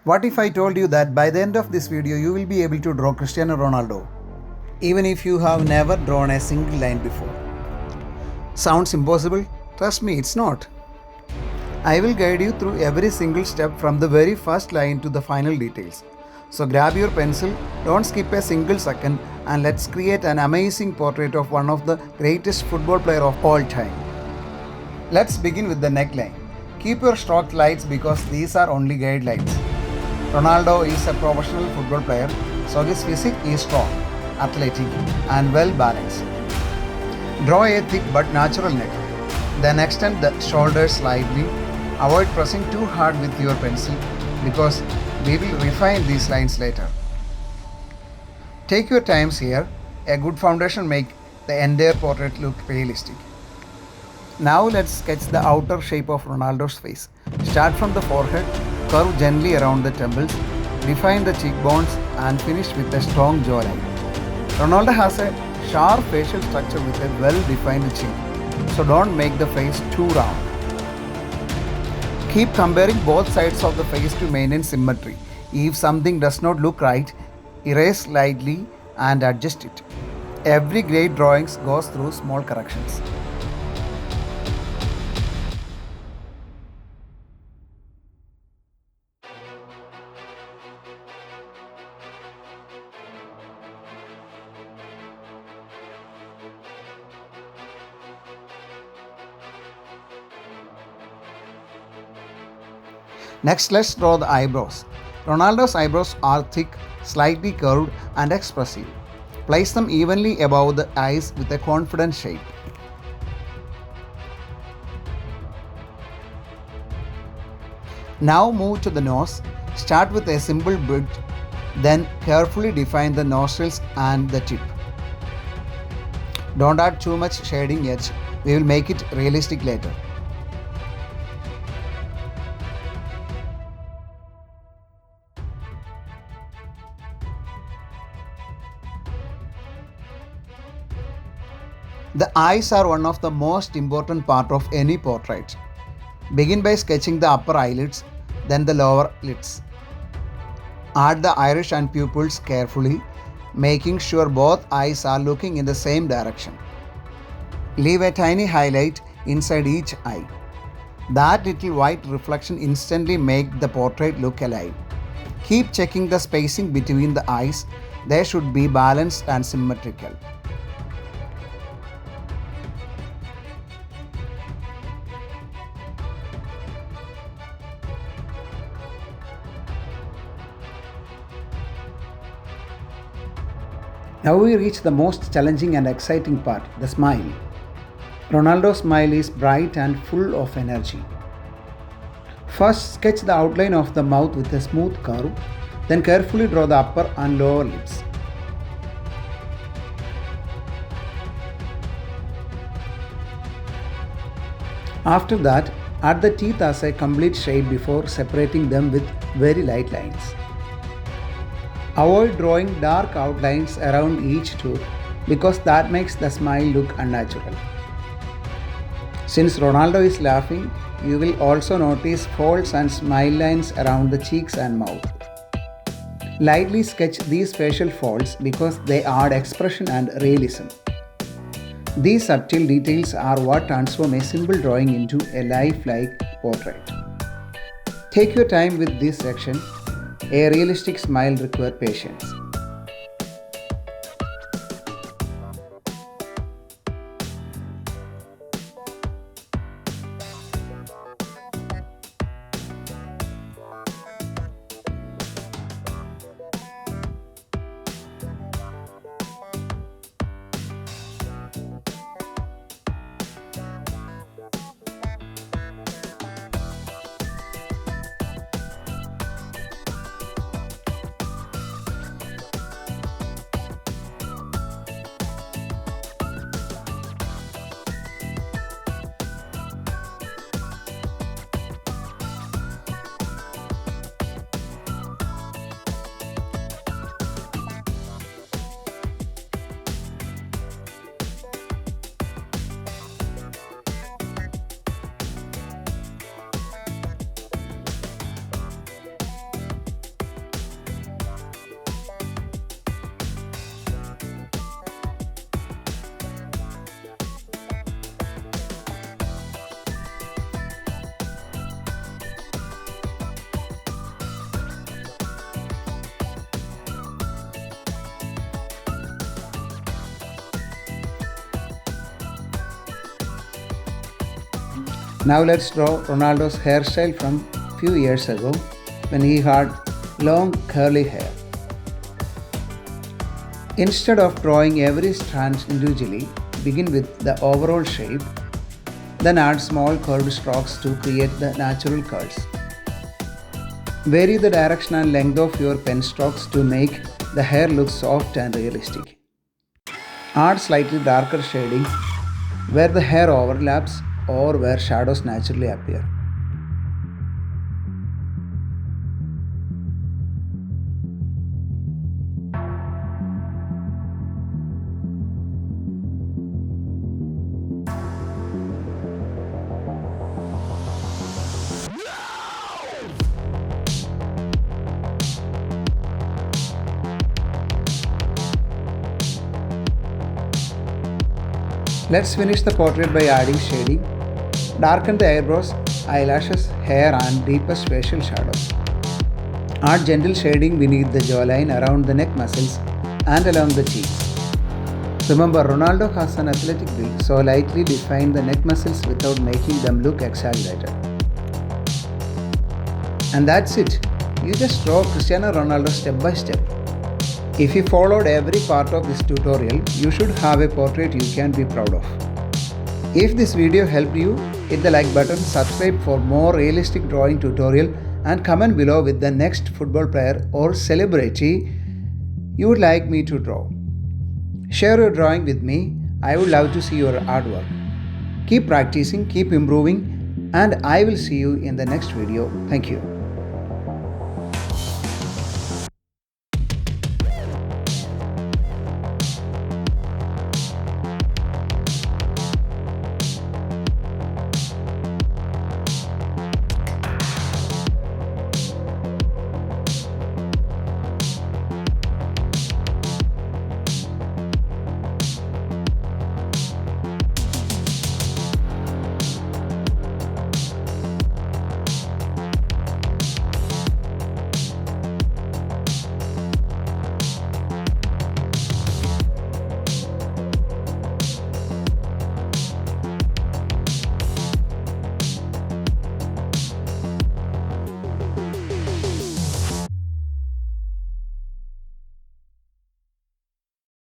What if I told you that by the end of this video you will be able to draw Cristiano Ronaldo, even if you have never drawn a single line before? Sounds impossible? Trust me, it's not. I will guide you through every single step from the very first line to the final details. So grab your pencil, don't skip a single second, and let's create an amazing portrait of one of the greatest football player of all time. Let's begin with the neckline. Keep your stroke lights because these are only guidelines. Ronaldo is a professional football player, so his physique is strong, athletic, and well balanced. Draw a thick but natural neck. Then extend the shoulders slightly. Avoid pressing too hard with your pencil because we will refine these lines later. Take your times here. A good foundation makes the entire portrait look realistic. Now let's sketch the outer shape of Ronaldo's face. Start from the forehead, curve gently around the temples, define the cheekbones and finish with a strong jawline. Ronaldo has a sharp facial structure with a well-defined chin, so don't make the face too round. Keep comparing both sides of the face to maintain symmetry. If something does not look right, erase slightly and adjust it. Every great drawing goes through small corrections. Next, let's draw the eyebrows. Ronaldo's eyebrows are thick, slightly curved, and expressive. Place them evenly above the eyes with a confident shape. Now move to the nose. Start with a simple bridge, then carefully define the nostrils and the tip. Don't add too much shading yet, we will make it realistic later. The eyes are one of the most important part of any portrait. Begin by sketching the upper eyelids, then the lower lids. Add the iris and pupils carefully, making sure both eyes are looking in the same direction. Leave a tiny highlight inside each eye. That little white reflection instantly makes the portrait look alive. Keep checking the spacing between the eyes. They should be balanced and symmetrical. Now we reach the most challenging and exciting part, the smile. Ronaldo's smile is bright and full of energy. First, sketch the outline of the mouth with a smooth curve, then carefully draw the upper and lower lips. After that, add the teeth as a complete shape before separating them with very light lines. Avoid drawing dark outlines around each tooth because that makes the smile look unnatural. Since Ronaldo is laughing, you will also notice folds and smile lines around the cheeks and mouth. Lightly sketch these facial folds because they add expression and realism. These subtle details are what transform a simple drawing into a lifelike portrait. Take your time with this section. A realistic smile requires patience. Now let's draw Ronaldo's hairstyle from few years ago when he had long curly hair. Instead of drawing every strand individually, begin with the overall shape, then add small curved strokes to create the natural curls. Vary the direction and length of your pen strokes to make the hair look soft and realistic. Add slightly darker shading where the hair overlaps or where shadows naturally appear. Let's finish the portrait by adding shading. Darken the eyebrows, eyelashes, hair and deepest facial shadows. Add gentle shading beneath the jawline, around the neck muscles and along the cheeks. Remember, Ronaldo has an athletic build, so lightly define the neck muscles without making them look exaggerated. And that's it. You just draw Cristiano Ronaldo step by step. If you followed every part of this tutorial, you should have a portrait you can be proud of. If this video helped you, hit the like button, subscribe for more realistic drawing tutorial and comment below with the next football player or celebrity you would like me to draw. Share your drawing with me. I would love to see your artwork. Keep practicing, keep improving, and I will see you in the next video. Thank you.